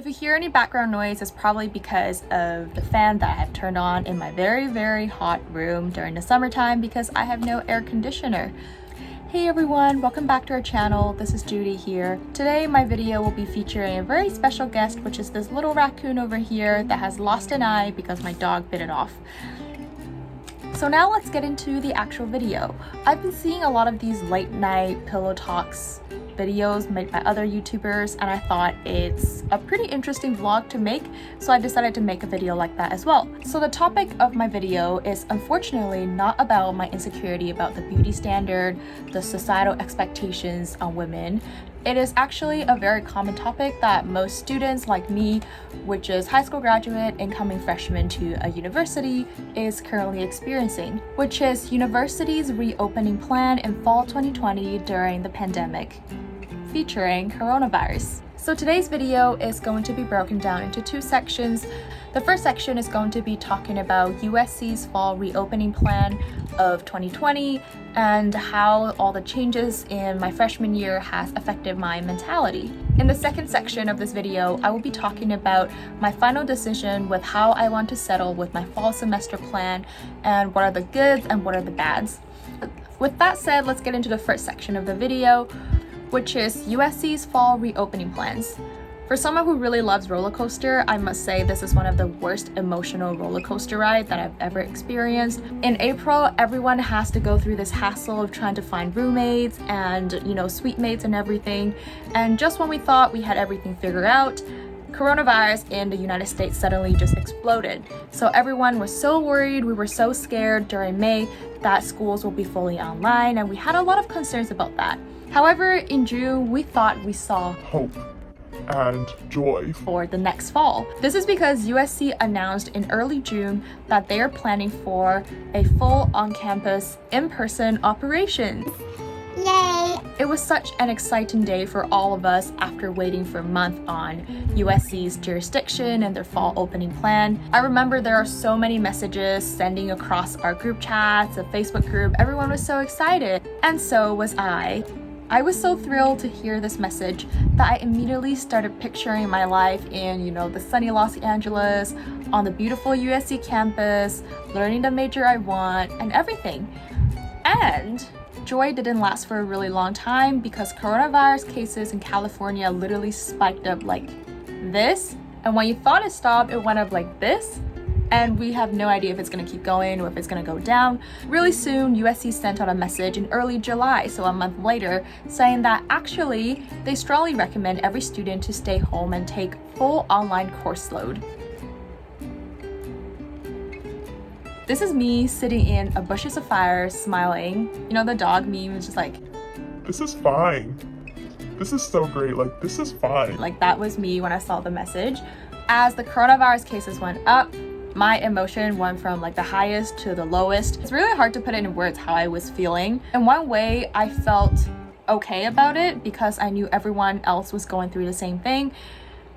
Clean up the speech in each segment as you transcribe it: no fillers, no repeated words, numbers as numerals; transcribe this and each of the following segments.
If you hear any background noise, it's probably because of the fan that I have turned on in my very, very hot room during the summertime because I have no air conditioner. Hey everyone, welcome back to our channel. This is Judy here. Today my video will be featuring a very special guest, which is this little raccoon over here that has lost an eye because my dog bit it off. So now let's get into the actual video. I've been seeing a lot of these late night pillow talks videos made by other YouTubers, and I thought it's a pretty interesting vlog to make, so I decided to make a video like that as well. So the topic of my video is unfortunately not about my insecurity about the beauty standard, the societal expectations on women. It is actually a very common topic that most students like me, which is high school graduate, incoming freshman to a university, is currently experiencing, which is university's reopening plan in fall 2020 during the pandemic, featuring coronavirus. So today's video is going to be broken down into two sections. The first section is going to be talking about USC's fall reopening plan of 2020 and how all the changes in my freshman year has affected my mentality. In the second section of this video, I will be talking about my final decision with how I want to settle with my fall semester plan and what are the goods and what are the bads. With that said, let's get into the first section of the video, which is USC's fall reopening plans. For someone who really loves roller coaster, I must say this is one of the worst emotional roller coaster ride that I've ever experienced. In April, everyone has to go through this hassle of trying to find roommates and, suite mates and everything. And just when we thought we had everything figured out, coronavirus in the United States suddenly just exploded. So everyone was so worried, we were so scared during May that schools will be fully online, and we had a lot of concerns about that. However, in June, we thought we saw hope and joy for the next fall. This is because USC announced in early June that they are planning for a full on-campus, in-person operation. Yay! It was such an exciting day for all of us after waiting for a month on USC's jurisdiction and their fall opening plan. I remember there are so many messages sending across our group chats, a Facebook group. Everyone was so excited, and so was I. I was so thrilled to hear this message that I immediately started picturing my life in, the sunny Los Angeles, on the beautiful USC campus, learning the major I want, and everything. And joy didn't last for a really long time because coronavirus cases in California literally spiked up like this. And when you thought it stopped, it went up like this. And we have no idea if it's going to keep going or if it's going to go down. Really soon, USC sent out a message in early July, so a month later, saying that actually they strongly recommend every student to stay home and take full online course load. This is me sitting in a bushes of fire, smiling. The dog meme is just like, this is fine. This is so great. Like, this is fine. Like, that was me when I saw the message. As the coronavirus cases went up, my emotion went from the highest to the lowest. It's really hard to put it in words how I was feeling. In one way, I felt okay about it because I knew everyone else was going through the same thing.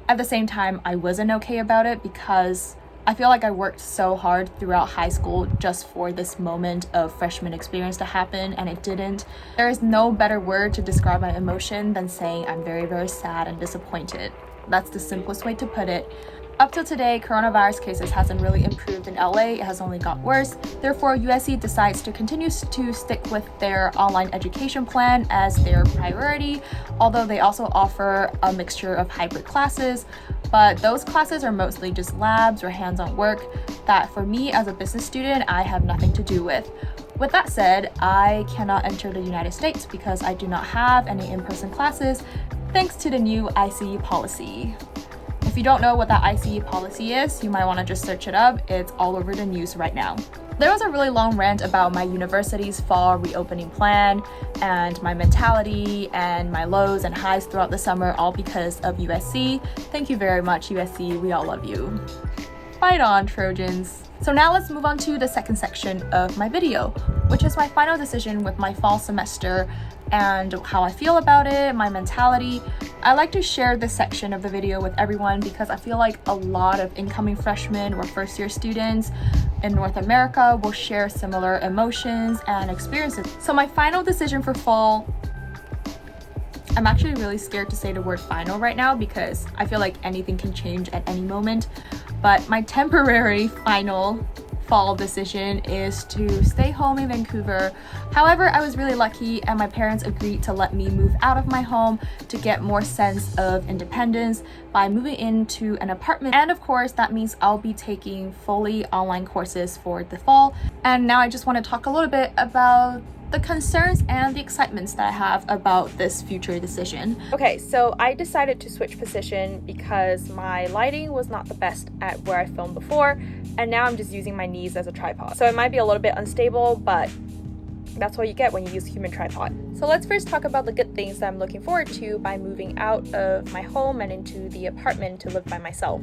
At the same time, I wasn't okay about it because I feel like I worked so hard throughout high school just for this moment of freshman experience to happen, and it didn't. There is no better word to describe my emotion than saying I'm very, very sad and disappointed. That's the simplest way to put it. Up till today, coronavirus cases hasn't really improved in LA, it has only got worse. Therefore, USC decides to continue to stick with their online education plan as their priority, although they also offer a mixture of hybrid classes. But those classes are mostly just labs or hands-on work that for me as a business student, I have nothing to do with. With that said, I cannot enter the United States because I do not have any in-person classes thanks to the new ICE policy. If you don't know what that ICE policy is, you might want to just search it up. It's all over the news right now. There was a really long rant about my university's fall reopening plan and my mentality and my lows and highs throughout the summer, all because of USC. Thank you very much, USC. We all love you. Fight on, Trojans. So now let's move on to the second section of my video, which is my final decision with my fall semester and how I feel about it, my mentality. I like to share this section of the video with everyone because I feel like a lot of incoming freshmen or first year students in North America will share similar emotions and experiences. So my final decision for fall I'm actually really scared to say the word final right now because I feel like anything can change at any moment. But my temporary final fall decision is to stay home in Vancouver. However, I was really lucky and my parents agreed to let me move out of my home to get more sense of independence by moving into an apartment. And of course, that means I'll be taking fully online courses for the fall. And now I just want to talk a little bit about the concerns and the excitements that I have about this future decision. Okay, so I decided to switch position because my lighting was not the best at where I filmed before, and now I'm just using my knees as a tripod. So it might be a little bit unstable, but that's what you get when you use human tripod. So let's first talk about the good things that I'm looking forward to by moving out of my home and into the apartment to live by myself.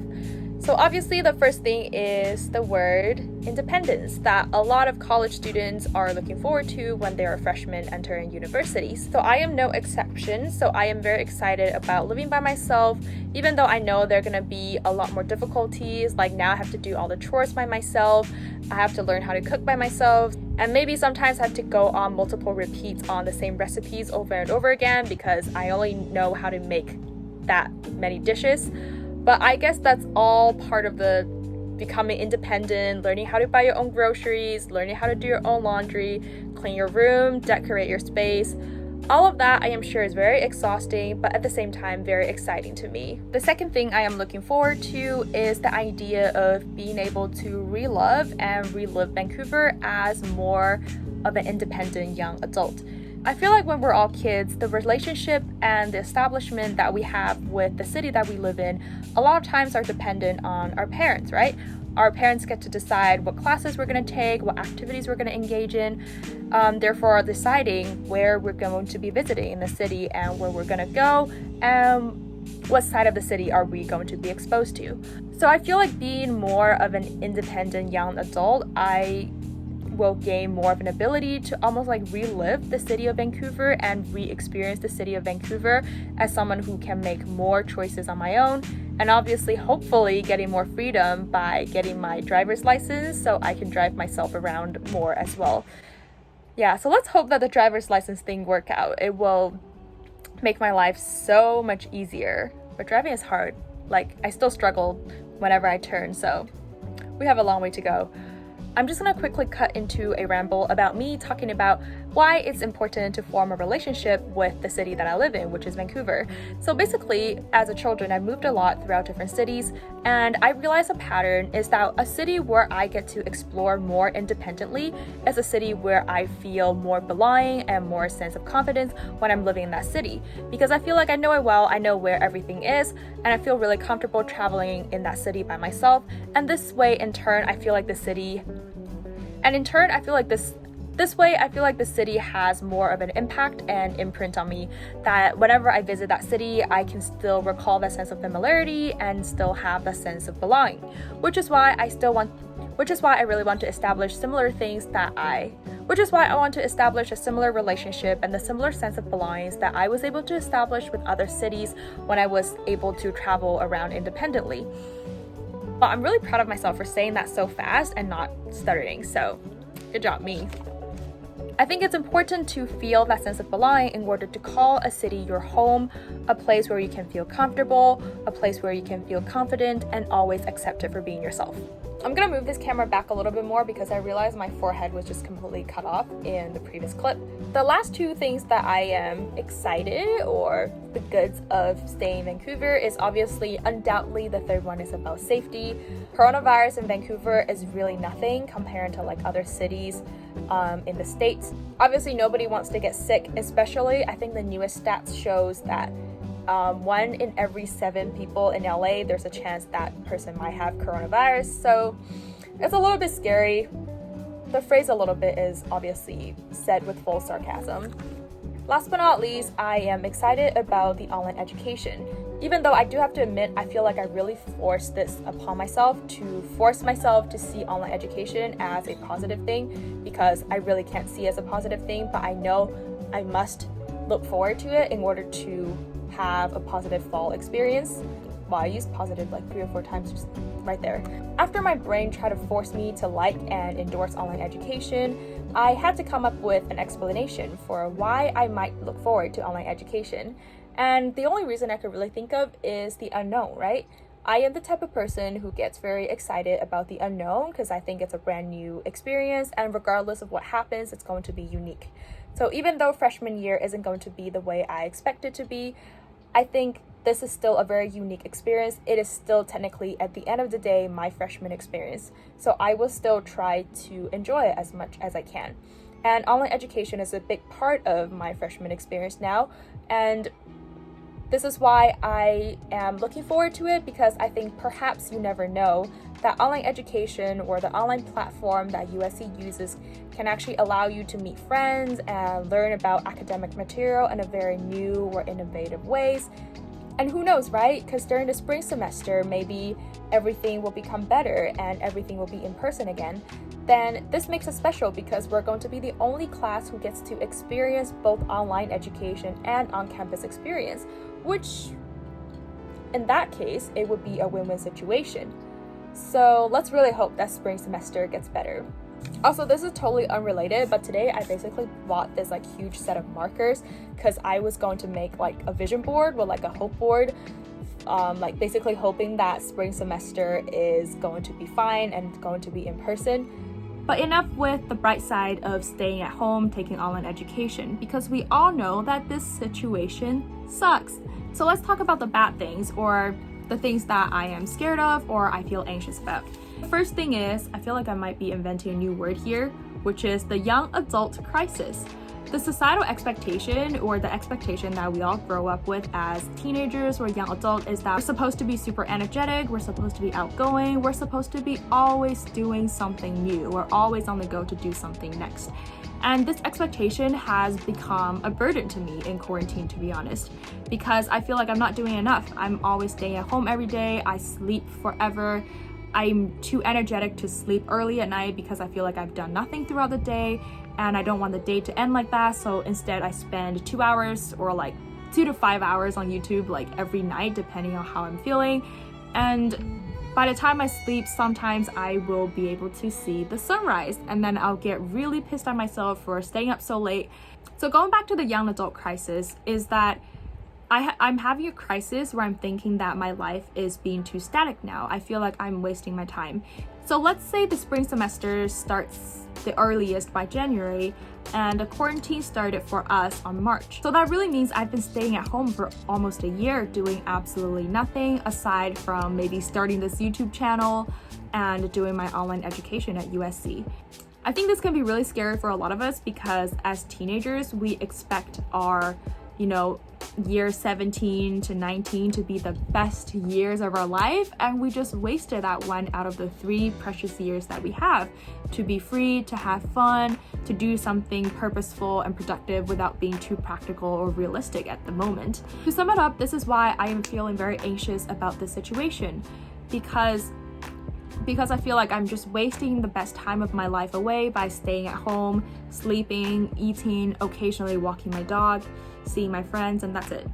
So obviously the first thing is the word independence that a lot of college students are looking forward to when they're freshmen entering universities. So I am no exception. So I am very excited about living by myself, even though I know there are gonna be a lot more difficulties. Like now I have to do all the chores by myself. I have to learn how to cook by myself. And maybe sometimes I have to go on multiple repeats on the same recipes over and over again because I only know how to make that many dishes. But I guess that's all part of the becoming independent, learning how to buy your own groceries, learning how to do your own laundry, clean your room, decorate your space. All of that I am sure is very exhausting, but at the same time very exciting to me. The second thing I am looking forward to is the idea of being able to relove and relive Vancouver as more of an independent young adult. I feel like when we're all kids, the relationship and the establishment that we have with the city that we live in, a lot of times are dependent on our parents, right? Our parents get to decide what classes we're going to take, what activities we're going to engage in, therefore deciding where we're going to be visiting in the city and where we're going to go and what side of the city are we going to be exposed to. So I feel like being more of an independent young adult, I will gain more of an ability to almost like relive the city of Vancouver and re-experience the city of Vancouver as someone who can make more choices on my own, and obviously hopefully getting more freedom by getting my driver's license so I can drive myself around more as well. Yeah, so let's hope that the driver's license thing work out. It will make my life so much easier, but driving is hard. Like I still struggle whenever I turn, so we have a long way to go. I'm just gonna quickly cut into a ramble about me talking about why it's important to form a relationship with the city that I live in, which is Vancouver. So basically, as a child, I moved a lot throughout different cities, and I realized a pattern is that a city where I get to explore more independently is a city where I feel more belonging and more sense of confidence when I'm living in that city. Because I feel like I know it well, I know where everything is, and I feel really comfortable traveling in that city by myself. And this way, in turn, I feel like the city has more of an impact and imprint on me, that whenever I visit that city, I can still recall that sense of familiarity and still have that sense of belonging, which is why I really want to establish similar things which is why I want to establish a similar relationship and the similar sense of belongings that I was able to establish with other cities when I was able to travel around independently. But I'm really proud of myself for saying that so fast and not stuttering, so good job me. I think it's important to feel that sense of belonging in order to call a city your home, a place where you can feel comfortable, a place where you can feel confident and always accepted for being yourself. I'm gonna move this camera back a little bit more because I realized my forehead was just completely cut off in the previous clip. The last two things that I am excited, or the goods of staying in Vancouver, is obviously undoubtedly the third one is about safety. Coronavirus in Vancouver is really nothing compared to like other cities in the States. Obviously nobody wants to get sick, especially I think the newest stats shows that 1 in every 7 people in LA, there's a chance that person might have coronavirus. So it's a little bit scary. The phrase a little bit is obviously said with full sarcasm. Last but not least, I am excited about the online education. Even though I do have to admit, I feel like I really forced this upon myself to force myself to see online education as a positive thing, because I really can't see it as a positive thing, but I know I must look forward to it in order to have a positive fall experience. Well, I used positive like 3 or 4 times just right there. After my brain tried to force me to like and endorse online education, I had to come up with an explanation for why I might look forward to online education. And the only reason I could really think of is the unknown, right? I am the type of person who gets very excited about the unknown because I think it's a brand new experience, and regardless of what happens, it's going to be unique. So even though freshman year isn't going to be the way I expect it to be, I think this is still a very unique experience. It is still technically, at the end of the day, my freshman experience. So I will still try to enjoy it as much as I can. And online education is a big part of my freshman experience now. And this is why I am looking forward to it, because I think perhaps you never know that online education or the online platform that USC uses can actually allow you to meet friends and learn about academic material in a very new or innovative ways. And who knows, right? Because during the spring semester, maybe everything will become better and everything will be in person again. Then this makes it special because we're going to be the only class who gets to experience both online education and on-campus experience, which in that case, it would be a win-win situation. So let's really hope that spring semester gets better. Also, this is totally unrelated, but today I basically bought this like huge set of markers because I was going to make like a vision board with like a hope board, like basically hoping that spring semester is going to be fine and going to be in person. But enough with the bright side of staying at home, taking online education, because we all know that this situation sucks. So let's talk about the bad things, or the things that I am scared of or I feel anxious about. The first thing is, I feel like I might be inventing a new word here, which is the young adult crisis. The societal expectation, or the expectation that we all grow up with as teenagers or young adult, is that we're supposed to be super energetic, we're supposed to be outgoing, we're supposed to be always doing something new, we're always on the go to do something next. And this expectation has become a burden to me in quarantine, to be honest, because I feel like I'm not doing enough. I'm always staying at home every day, I sleep forever. I'm too energetic to sleep early at night because I feel like I've done nothing throughout the day, and I don't want the day to end like that. So instead I spend 2 hours or like 2 to 5 hours on YouTube like every night, depending on how I'm feeling. And by the time I sleep, sometimes I will be able to see the sunrise, and then I'll get really pissed at myself for staying up so late. So going back to the young adult crisis is that I'm having a crisis where I'm thinking that my life is being too static now. I feel like I'm wasting my time. So let's say the spring semester starts the earliest by January, and the quarantine started for us on March. So that really means I've been staying at home for almost a year doing absolutely nothing aside from maybe starting this YouTube channel and doing my online education at USC. I think this can be really scary for a lot of us because as teenagers, we expect our, year 17 to 19 to be the best years of our life, and we just wasted that one out of the 3 precious years that we have to be free, to have fun, to do something purposeful and productive without being too practical or realistic at the moment. To sum it up, this is why I am feeling very anxious about this situation, because I feel like I'm just wasting the best time of my life away by staying at home, sleeping, eating, occasionally walking my dog, seeing my friends, and that's it.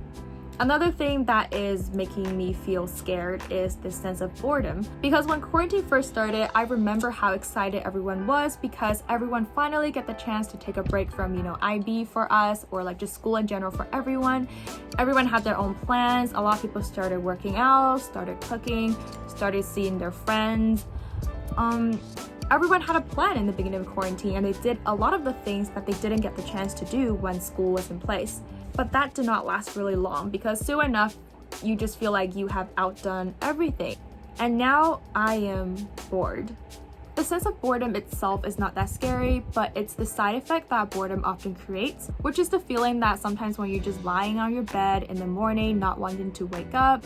Another thing that is making me feel scared is this sense of boredom. Because when quarantine first started, I remember how excited everyone was because everyone finally get the chance to take a break from, IB for us, or like just school in general for everyone. Everyone had their own plans. A lot of people started working out, started cooking, started seeing their friends. Everyone had a plan in the beginning of quarantine, and they did a lot of the things that they didn't get the chance to do when school was in place. But that did not last really long because soon enough, you just feel like you have outdone everything. And now I am bored. The sense of boredom itself is not that scary, but it's the side effect that boredom often creates, which is the feeling that sometimes when you're just lying on your bed in the morning, not wanting to wake up,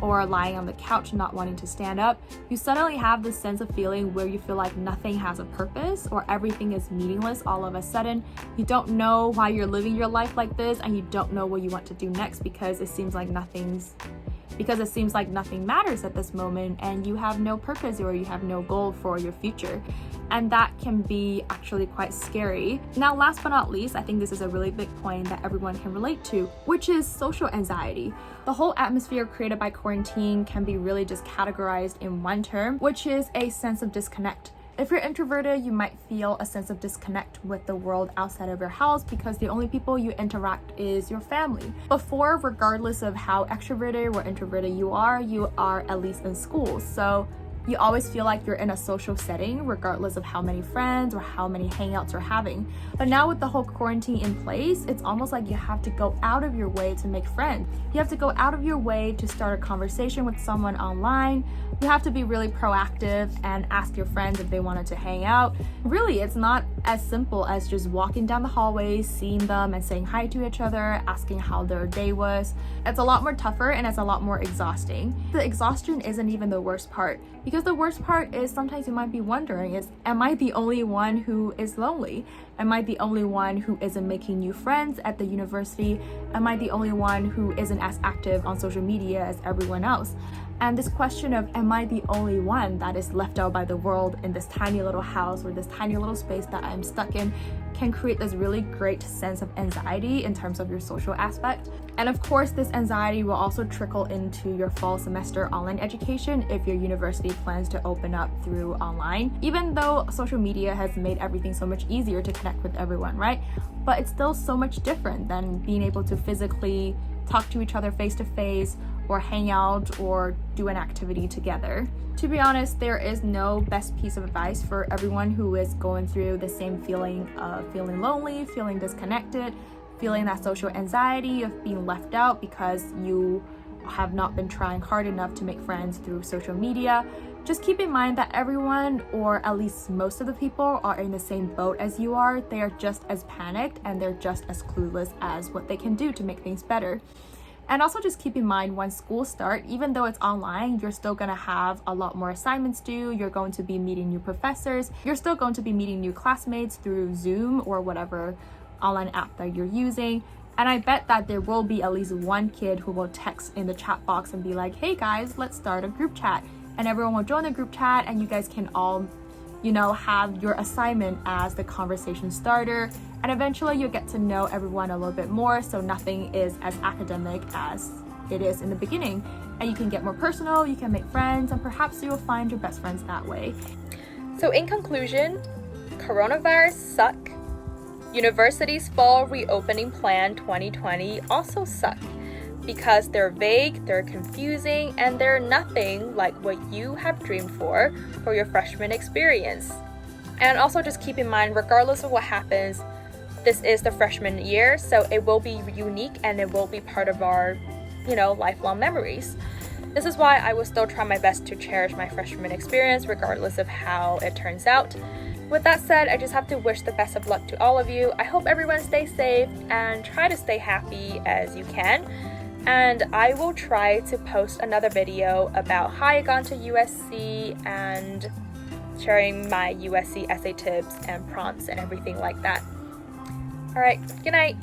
or lying on the couch not wanting to stand up, you suddenly have this sense of feeling where you feel like nothing has a purpose or everything is meaningless all of a sudden. You don't know why you're living your life like this, and you don't know what you want to do next because it seems like nothing matters at this moment, and you have no purpose or you have no goal for your future. and that can be actually quite scary. Now, last but not least, I think this is a really big point that everyone can relate to, which is social anxiety. The whole atmosphere created by quarantine can be really just categorized in one term, which is a sense of disconnect. If you're introverted, you might feel a sense of disconnect with the world outside of your house because the only people you interact is your family. Before, regardless of how extroverted or introverted you are at least in school. So you always feel like you're in a social setting regardless of how many friends or how many hangouts you're having. But now with the whole quarantine in place, it's almost like you have to go out of your way to make friends. You have to go out of your way to start a conversation with someone online. You have to be really proactive and ask your friends if they wanted to hang out. Really, it's not as simple as just walking down the hallways, seeing them and saying hi to each other, asking how their day was. It's a lot more tougher and it's a lot more exhausting. The exhaustion isn't even the worst part, because the worst part is sometimes you might be wondering am I the only one who is lonely? Am I the only one who isn't making new friends at the university? Am I the only one who isn't as active on social media as everyone else? And this question of am I the only one that is left out by the world in this tiny little house or this tiny little space that I'm stuck in can create this really great sense of anxiety in terms of your social aspect. And of course, this anxiety will also trickle into your fall semester online education if your university plans to open up through online. Even though social media has made everything so much easier to connect with everyone, right? But it's still so much different than being able to physically talk to each other face to face or hang out or do an activity together. To be honest, there is no best piece of advice for everyone who is going through the same feeling of feeling lonely, feeling disconnected, feeling that social anxiety of being left out because you have not been trying hard enough to make friends through social media. Just keep in mind that everyone, or at least most of the people, are in the same boat as you are. They are just as panicked and they're just as clueless as what they can do to make things better. And also just keep in mind when school starts, even though it's online, you're still gonna have a lot more assignments due, you're going to be meeting new professors, you're still going to be meeting new classmates through Zoom or whatever online app that you're using. And I bet that there will be at least one kid who will text in the chat box and be like, hey guys, let's start a group chat. And everyone will join the group chat and you guys can all, have your assignment as the conversation starter. And eventually you'll get to know everyone a little bit more, so nothing is as academic as it is in the beginning. And you can get more personal, you can make friends, and perhaps you'll find your best friends that way. So in conclusion, coronavirus suck. Universities' fall reopening plan 2020 also suck because they're vague, they're confusing, and they're nothing like what you have dreamed for your freshman experience. And also just keep in mind, regardless of what happens, this is the freshman year, so it will be unique and it will be part of our, lifelong memories. This is why I will still try my best to cherish my freshman experience regardless of how it turns out. With that said, I just have to wish the best of luck to all of you. I hope everyone stays safe and try to stay happy as you can. And I will try to post another video about how I got to USC and sharing my USC essay tips and prompts and everything like that. Alright, good night!